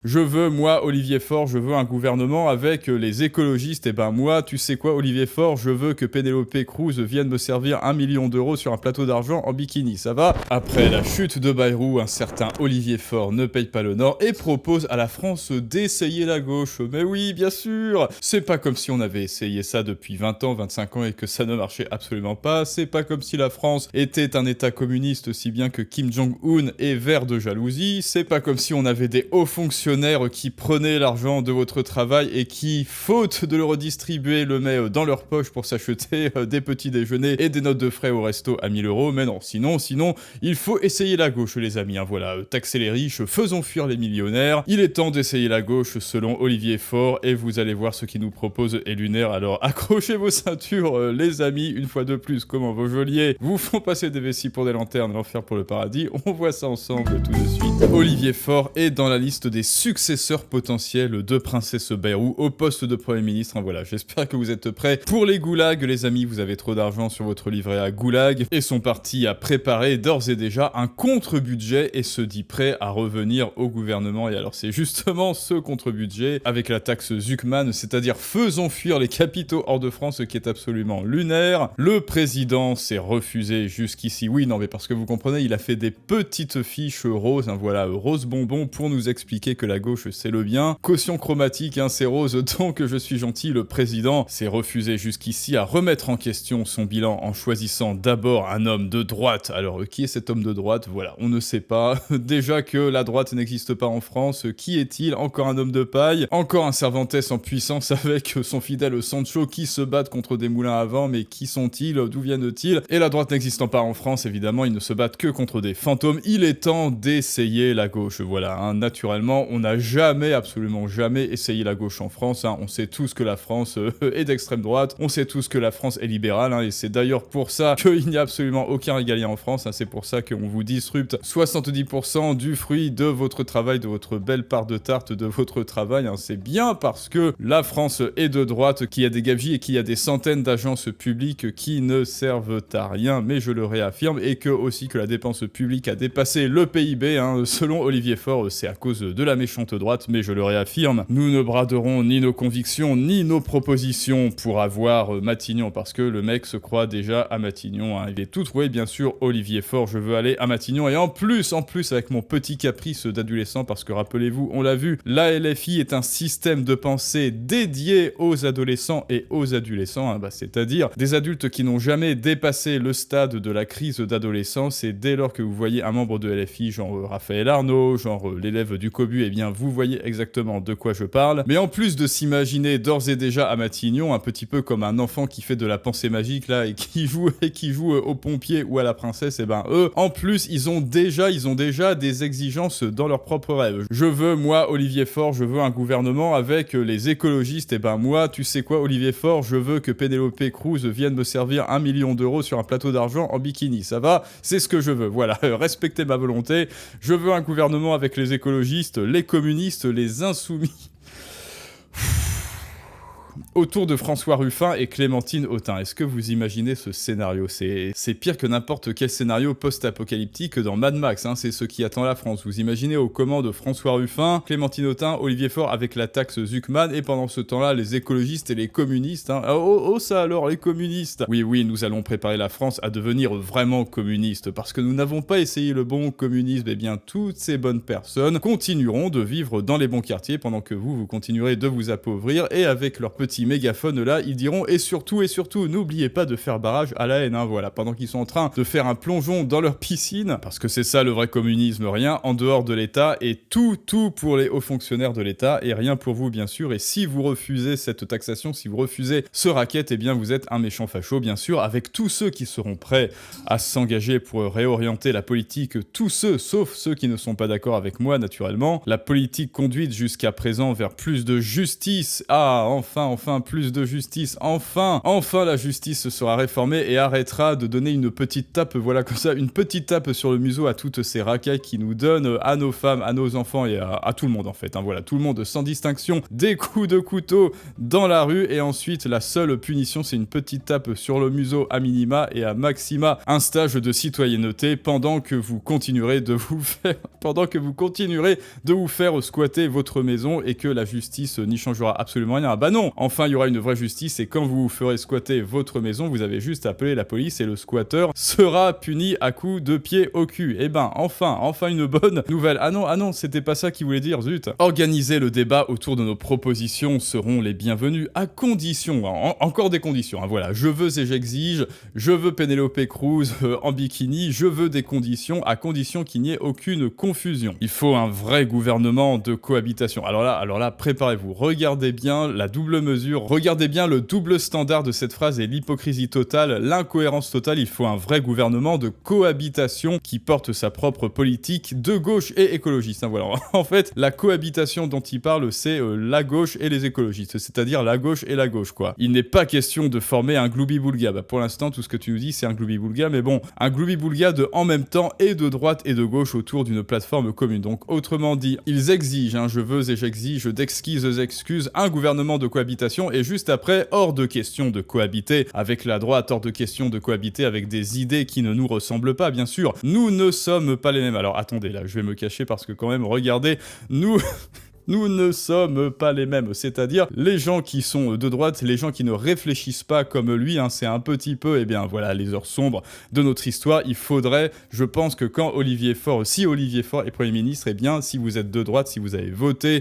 Je veux, moi, Olivier Faure, je veux un gouvernement avec les écologistes. Et ben moi, tu sais quoi, Olivier Faure, je veux que Penélope Cruz vienne me servir 1 million d'euros sur un plateau d'argent en bikini, ça va? Après la chute de Bayrou, un certain Olivier Faure ne paye pas le Nord et propose à la France d'essayer la gauche. Mais oui, bien sûr. C'est pas comme si on avait essayé ça depuis 20 ans, 25 ans et que ça ne marchait absolument pas. C'est pas comme si la France était un état communiste si bien que Kim Jong-un est vert de jalousie. C'est pas comme si on avait des hauts fonctionnaires qui prenaient l'argent de votre travail et qui, faute de le redistribuer, le met dans leur poche pour s'acheter des petits déjeuners et des notes de frais au resto à 1000 euros. Mais non, sinon, il faut essayer la gauche, les amis. Hein, voilà, taxer les riches, faisons fuir les millionnaires. Il est temps d'essayer la gauche selon Olivier Faure et vous allez voir ce qu'il nous propose est lunaire. Alors accrochez vos ceintures, les amis. Une fois de plus, comment vos geôliers vous font passer des vessies pour des lanternes, l'enfer pour le paradis. On voit ça ensemble tout de suite. Olivier Faure est dans la liste des successeur potentiel de Princesse Bayrou au poste de Premier ministre. Hein, voilà, j'espère que vous êtes prêts pour les goulags, les amis. Vous avez trop d'argent sur votre livret à goulag et son parti a préparé d'ores et déjà un contre-budget et se dit prêt à revenir au gouvernement. Et alors c'est justement ce contre-budget avec la taxe Zuckman, c'est-à-dire faisons fuir les capitaux hors de France, qui est absolument lunaire. Le président s'est refusé jusqu'ici. Oui, non, mais parce que vous comprenez, il a fait des petites fiches roses, hein, voilà, rose bonbon pour nous expliquer que la gauche c'est le bien. Caution chromatique, hein, c'est rose, donc je suis gentil. Le président s'est refusé jusqu'ici à remettre en question son bilan en choisissant d'abord un homme de droite. Alors, qui est cet homme de droite? Voilà, on ne sait pas. Déjà que la droite n'existe pas en France, qui est-il? Encore un homme de paille? Encore un Cervantes en puissance avec son fidèle Sancho qui se battent contre des moulins à vent, mais qui sont-ils? D'où viennent-ils? Et la droite n'existant pas en France, évidemment, ils ne se battent que contre des fantômes. Il est temps d'essayer la gauche, voilà, hein. Naturellement, on n'a jamais, absolument jamais essayé la gauche en France, hein. On sait tous que la France est d'extrême droite, on sait tous que la France est libérale, hein, et c'est d'ailleurs pour ça qu'il n'y a absolument aucun régalien en France, hein. C'est pour ça qu'on vous disrupte 70% du fruit de votre travail, de votre belle part de tarte, de votre travail, hein. C'est bien parce que la France est de droite qu'il y a des gabegies et qu'il y a des centaines d'agences publiques qui ne servent à rien, mais je le réaffirme, et que aussi que la dépense publique a dépassé le PIB, hein. Selon Olivier Faure, c'est à cause de la méchante droite, mais je le réaffirme, nous ne braderons ni nos convictions ni nos propositions pour avoir Matignon, parce que le mec se croit déjà à Matignon, hein. Il est tout trouvé, bien sûr, Olivier Faure, je veux aller à Matignon, et en plus avec mon petit caprice d'adolescent, parce que rappelez-vous, on l'a vu, la LFI est un système de pensée dédié aux adolescents et aux adolescents, hein, c'est-à-dire des adultes qui n'ont jamais dépassé le stade de la crise d'adolescence, et dès lors que vous voyez un membre de LFI, genre Raphaël Arnaud, genre l'élève du Cobu, eh bien vous voyez exactement de quoi je parle. Mais en plus de s'imaginer d'ores et déjà à Matignon, un petit peu comme un enfant qui fait de la pensée magique là et qui joue au pompier ou à la princesse, et ben eux, en plus, ils ont déjà des exigences dans leurs propres rêves. Je veux, moi, Olivier Faure, je veux un gouvernement avec les écologistes. Et ben moi, tu sais quoi, Olivier Faure, je veux que Penélope Cruz vienne me servir 1 million d'euros sur un plateau d'argent en bikini. Ça va? C'est ce que je veux. Voilà, respectez ma volonté. Je veux un gouvernement avec les écologistes, les communistes, les insoumis. Autour de François Ruffin et Clémentine Autain. Est-ce que vous imaginez ce scénario? C'est pire que n'importe quel scénario post-apocalyptique dans Mad Max, hein. C'est ce qui attend la France. Vous imaginez aux commandes François Ruffin, Clémentine Autain, Olivier Faure avec la taxe Zuckman, et pendant ce temps-là, les écologistes et les communistes, hein. Oh ça alors, les communistes! Oui, nous allons préparer la France à devenir vraiment communiste, parce que nous n'avons pas essayé le bon communisme. Eh bien, toutes ces bonnes personnes continueront de vivre dans les bons quartiers, pendant que vous continuerez de vous appauvrir, et avec leur petit mégaphone là, ils diront et surtout, n'oubliez pas de faire barrage à la haine, hein, voilà, pendant qu'ils sont en train de faire un plongeon dans leur piscine, parce que c'est ça le vrai communisme, rien en dehors de l'État, et tout pour les hauts fonctionnaires de l'État, et rien pour vous, bien sûr. Et si vous refusez cette taxation, si vous refusez ce racket, eh bien vous êtes un méchant facho, bien sûr, avec tous ceux qui seront prêts à s'engager pour réorienter la politique, tous ceux, sauf ceux qui ne sont pas d'accord avec moi, naturellement. La politique conduite jusqu'à présent vers plus de justice, enfin enfin, plus de justice, enfin la justice sera réformée et arrêtera de donner une petite tape, voilà comme ça, une petite tape sur le museau à toutes ces racailles qui nous donnent, à nos femmes, à nos enfants et à tout le monde en fait, hein, voilà, tout le monde sans distinction, des coups de couteau dans la rue et ensuite la seule punition c'est une petite tape sur le museau à minima et à maxima un stage de citoyenneté pendant que vous continuerez de vous faire squatter votre maison et que la justice n'y changera absolument rien. Ah bah non, enfin il y aura une vraie justice et quand vous ferez squatter votre maison, vous avez juste à appeler la police et le squatteur sera puni à coups de pied au cul. Eh ben enfin une bonne nouvelle. Ah non, c'était pas ça qu'il voulait dire, zut. Organiser le débat autour de nos propositions seront les bienvenus à condition, encore des conditions, hein, voilà, je veux et j'exige, je veux Penélope Cruz en bikini, je veux des conditions à condition qu'il n'y ait aucune confusion. Il faut un vrai gouvernement de cohabitation. Alors là, préparez-vous, regardez bien la double mesure, regardez bien le double standard de cette phrase et l'hypocrisie totale, l'incohérence totale. Il faut un vrai gouvernement de cohabitation qui porte sa propre politique de gauche et écologiste. Hein, voilà. En fait, la cohabitation dont il parle, c'est la gauche et les écologistes, c'est-à-dire la gauche et la gauche, quoi. Il n'est pas question de former un gloubi-boulga. Bah, pour l'instant, tout ce que tu nous dis, c'est un gloubi-boulga, mais bon, un gloubi-boulga de en même temps et de droite et de gauche autour d'une plateforme commune. Donc, autrement dit, ils exigent, hein, je veux et j'exige d'exquises excuses, un gouvernement de cohabitation et juste après, hors de question de cohabiter avec la droite, hors de question de cohabiter avec des idées qui ne nous ressemblent pas, bien sûr. Nous ne sommes pas les mêmes. Alors, attendez, là, je vais me cacher parce que quand même, regardez, nous ne sommes pas les mêmes, c'est-à-dire les gens qui sont de droite, les gens qui ne réfléchissent pas comme lui, hein, c'est un petit peu, eh bien voilà, les heures sombres de notre histoire. Il faudrait, je pense que quand si Olivier Faure est Premier ministre, eh bien si vous êtes de droite, si vous avez voté,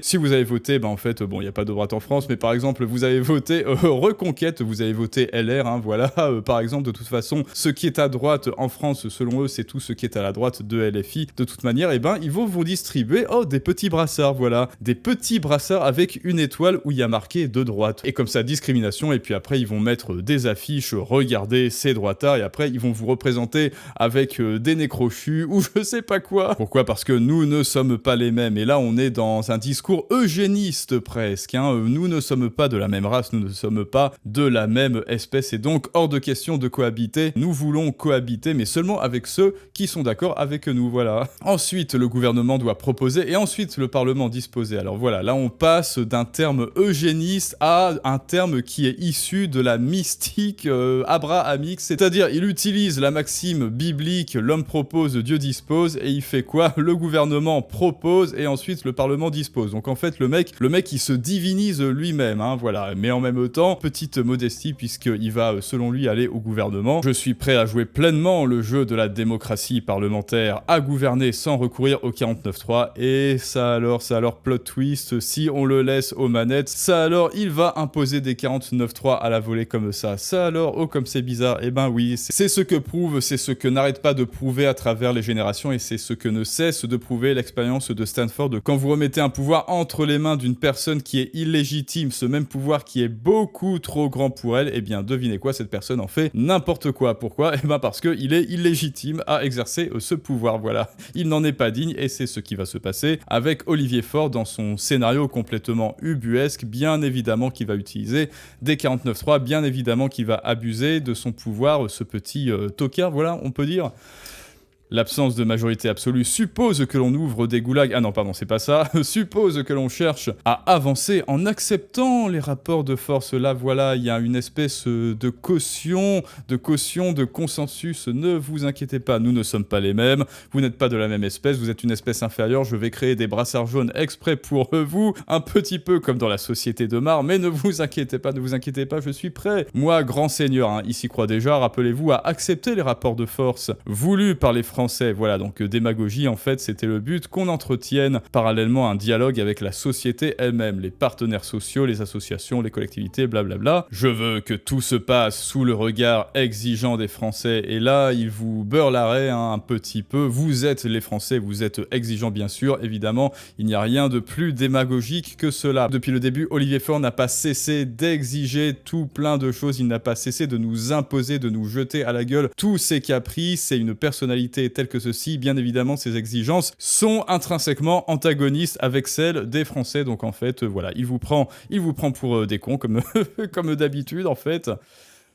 ben en fait, bon, il n'y a pas de droite en France, mais par exemple, vous avez voté Reconquête, vous avez voté LR, hein, voilà, par exemple, de toute façon, ce qui est à droite en France, selon eux, c'est tout ce qui est à la droite de LFI. De toute manière, eh ben, ils vont vous distribuer, des petits brassards, voilà, des petits brassards avec une étoile où il y a marqué de droite. Et comme ça, discrimination, et puis après, ils vont mettre des affiches, regardez, c'est droitard, et après, ils vont vous représenter avec des nez crochus, ou je sais pas quoi. Pourquoi ? Parce que nous ne sommes pas les mêmes, et là, on est dans un discours eugéniste presque, hein. Nous ne sommes pas de la même race, nous ne sommes pas de la même espèce, et donc, hors de question de cohabiter, nous voulons cohabiter, mais seulement avec ceux qui sont d'accord avec nous, voilà. Ensuite, le gouvernement doit proposer, et ensuite, le Parlement disposer. Alors voilà, là on passe d'un terme eugéniste à un terme qui est issu de la mystique abrahamique, c'est-à-dire il utilise la maxime biblique, l'homme propose, Dieu dispose, et il fait quoi ? Le gouvernement propose et ensuite le Parlement dispose. Donc en fait le mec il se divinise lui-même, hein, voilà. Mais en même temps, petite modestie puisqu'il va selon lui aller au gouvernement. Je suis prêt à jouer pleinement le jeu de la démocratie parlementaire, à gouverner sans recourir au 49.3 et ça alors plot twist, si on le laisse aux manettes, ça alors il va imposer des 49.3 à la volée comme ça alors, oh comme c'est bizarre, et ben oui, c'est ce que n'arrête pas de prouver à travers les générations et c'est ce que ne cesse de prouver l'expérience de Stanford. Quand vous remettez un pouvoir entre les mains d'une personne qui est illégitime, ce même pouvoir qui est beaucoup trop grand pour elle, et bien devinez quoi, cette personne en fait n'importe quoi. Pourquoi ? Et ben parce qu'il est illégitime à exercer ce pouvoir, voilà. Il n'en est pas digne et c'est ce qui va se passer avec Olivier Faure dans son scénario complètement ubuesque, bien évidemment qu'il va utiliser des 49.3, bien évidemment qu'il va abuser de son pouvoir, ce petit tocard, voilà, on peut dire. L'absence de majorité absolue suppose que l'on ouvre des goulags... Ah non, pardon, c'est pas ça. Suppose que l'on cherche à avancer en acceptant les rapports de force. Là, voilà, il y a une espèce de caution, de consensus. Ne vous inquiétez pas, nous ne sommes pas les mêmes. Vous n'êtes pas de la même espèce, vous êtes une espèce inférieure. Je vais créer des brassards jaunes exprès pour vous, un petit peu comme dans la Société de Mars. Mais ne vous inquiétez pas, je suis prêt. Moi, grand seigneur, hein, ici croit déjà, rappelez-vous, à accepter les rapports de force voulus par les Français. Voilà, donc démagogie, en fait, c'était le but, qu'on entretienne parallèlement un dialogue avec la société elle-même, les partenaires sociaux, les associations, les collectivités, blablabla. Je veux que tout se passe sous le regard exigeant des Français, et là, il vous beurre l'arrêt un petit peu. Vous êtes les Français, vous êtes exigeants, bien sûr, évidemment, il n'y a rien de plus démagogique que cela. Depuis le début, Olivier Faure n'a pas cessé d'exiger tout plein de choses, il n'a pas cessé de nous imposer, de nous jeter à la gueule tous ses caprices, c'est une personnalité traiter tel que ceci. Bien évidemment, ces exigences sont intrinsèquement antagonistes avec celles des Français. Donc en fait, voilà, il vous prend pour des cons, comme, comme d'habitude en fait.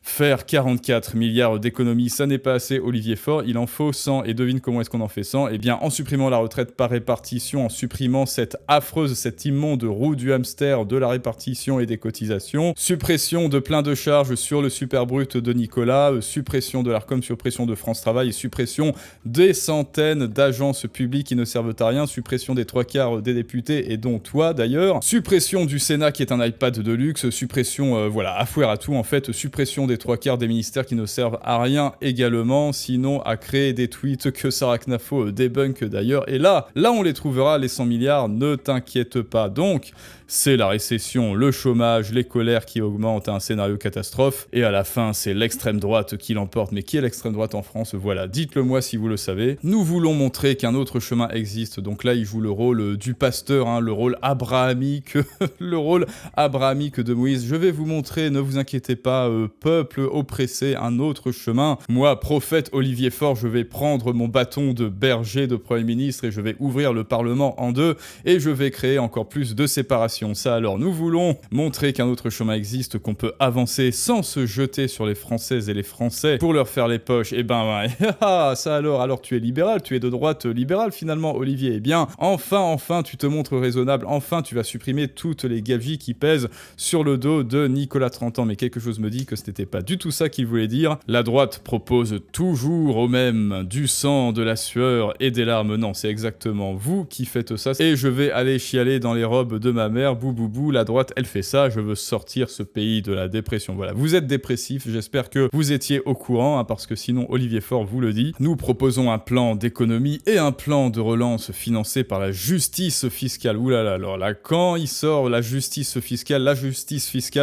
Faire 44 milliards d'économies, ça n'est pas assez, Olivier Faure, il en faut 100, et devine comment est-ce qu'on en fait 100? Eh bien, en supprimant la retraite par répartition, en supprimant cette affreuse, cette immonde roue du hamster de la répartition et des cotisations, suppression de plein de charges sur le super brut de Nicolas, suppression de l'Arcom, suppression de France Travail, et suppression des centaines d'agences publiques qui ne servent à rien, suppression des 3/4 des députés, et dont toi d'ailleurs, suppression du Sénat qui est un iPad de luxe, suppression, voilà, à fouer à tout en fait, suppression des 3/4 des ministères qui ne servent à rien également, sinon à créer des tweets que Sarah Knafo débunk d'ailleurs. Et là on les trouvera, les 100 milliards, ne t'inquiète pas. Donc, c'est la récession, le chômage, les colères qui augmentent, un scénario catastrophe. Et à la fin, c'est l'extrême droite qui l'emporte. Mais qui est l'extrême droite en France? Voilà, dites-le moi si vous le savez. Nous voulons montrer qu'un autre chemin existe. Donc là, il joue le rôle du pasteur, hein, le rôle abrahamique, le rôle abrahamique de Moïse. Je vais vous montrer, ne vous inquiétez pas, peuple oppressé, un autre chemin. Moi, prophète Olivier Faure, je vais prendre mon bâton de berger de Premier ministre et je vais ouvrir le Parlement en deux et je vais créer encore plus de séparation. Ça alors, nous voulons montrer qu'un autre chemin existe, qu'on peut avancer sans se jeter sur les Françaises et les Français pour leur faire les poches. Et ben, ça alors tu es libéral, tu es de droite libérale finalement, Olivier. Eh bien, enfin, tu te montres raisonnable, enfin tu vas supprimer toutes les gabegies qui pèsent sur le dos de Nicolas 30 ans. Mais quelque chose me dit que ce n'était pas du tout ça qu'il voulait dire. La droite propose toujours au même du sang, de la sueur et des larmes. Non, c'est exactement vous qui faites ça. Et je vais aller chialer dans les robes de ma mère. Bou, la droite, elle fait ça. Je veux sortir ce pays de la dépression. Voilà, vous êtes dépressif. J'espère que vous étiez au courant, hein, parce que sinon, Olivier Faure vous le dit. Nous proposons un plan d'économie et un plan de relance financé par la justice fiscale. Oulala, alors là, quand il sort la justice fiscale,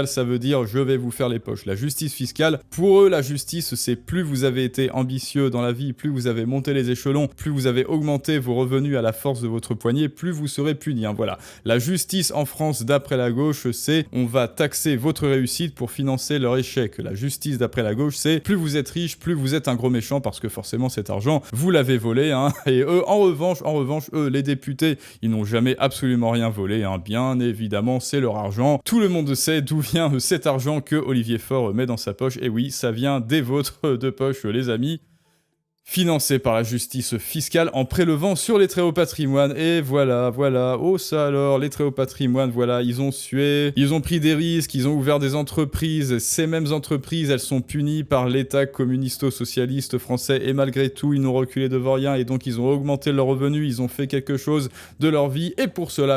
ça veut dire je vais vous faire les poches. La justice fiscale, pour eux, la justice, c'est plus vous avez été ambitieux dans la vie, plus vous avez monté les échelons, plus vous avez augmenté vos revenus à la force de votre poignet, plus vous serez puni. Hein, voilà. La justice en France, d'après la gauche, c'est on va taxer votre réussite pour financer leur échec. La justice, d'après la gauche, c'est plus vous êtes riche, plus vous êtes un gros méchant, parce que forcément cet argent, vous l'avez volé. Hein. Et eux, en revanche, eux, les députés, ils n'ont jamais absolument rien volé. Hein. Bien évidemment, c'est leur argent. Tout le monde sait d'où vient cet argent que Olivier Faure met dans sa poche. Et oui, ça vient des vôtres de poche, les amis. Financé par la justice fiscale en prélevant sur les très hauts patrimoines. Et voilà. Oh ça alors, les très hauts patrimoines, voilà, ils ont sué, ils ont pris des risques, ils ont ouvert des entreprises. Ces mêmes entreprises, elles sont punies par l'État communisto-socialiste français et malgré tout, ils n'ont reculé devant rien et donc ils ont augmenté leurs revenus, ils ont fait quelque chose de leur vie. Et pour cet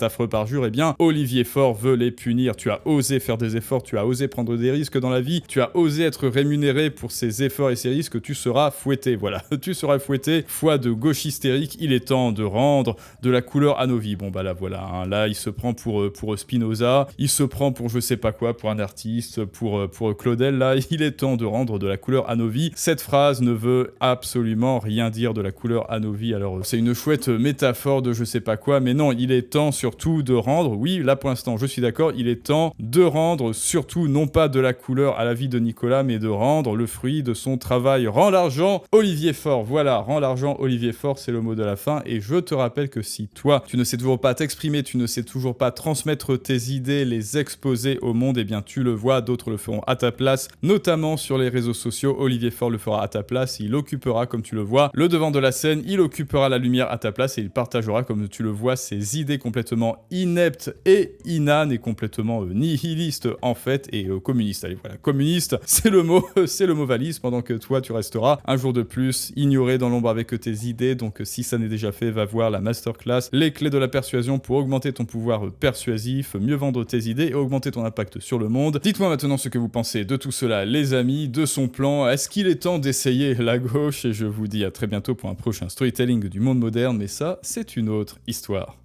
affreux parjure, eh bien, Olivier Faure veut les punir. Tu as osé faire des efforts, tu as osé prendre des risques dans la vie, tu as osé être rémunéré pour ces efforts et ces risques, tu seras fouetté. Voilà, tu seras fouetté. Foi de gauche hystérique, il est temps de rendre de la couleur à nos vies. Bon bah là voilà, hein. Là il se prend pour Spinoza, il se prend pour je sais pas quoi, pour un artiste, pour Claudel. Là il est temps de rendre de la couleur à nos vies. Cette phrase ne veut absolument rien dire, de la couleur à nos vies. Alors c'est une chouette métaphore de je sais pas quoi, mais non, il est temps surtout de rendre, oui là pour l'instant je suis d'accord, il est temps de rendre surtout non pas de la couleur à la vie de Nicolas, mais de rendre le fruit de son travail. Rends l'argent, Olivier Faure. Voilà, rends l'argent, Olivier Faure, c'est le mot de la fin. Et je te rappelle que si toi, tu ne sais toujours pas t'exprimer, tu ne sais toujours pas transmettre tes idées, les exposer au monde, eh bien tu le vois, d'autres le feront à ta place, notamment sur les réseaux sociaux. Olivier Faure le fera à ta place, il occupera, comme tu le vois, le devant de la scène, il occupera la lumière à ta place et il partagera, comme tu le vois, ses idées complètement ineptes et inanes et complètement nihilistes en fait, et communistes. Allez voilà, communiste, c'est le mot valise, pendant que toi tu resteras un jour de plus ignoré dans l'ombre avec tes idées. Donc si ça n'est déjà fait, va voir la masterclass les clés de la persuasion pour augmenter ton pouvoir persuasif, mieux vendre tes idées et augmenter ton impact sur le monde. Dites-moi maintenant ce que vous pensez de tout cela, les amis, de son plan. Est-ce qu'il est temps d'essayer la gauche? Et je vous dis à très bientôt pour un prochain storytelling du monde moderne, mais ça c'est une autre histoire.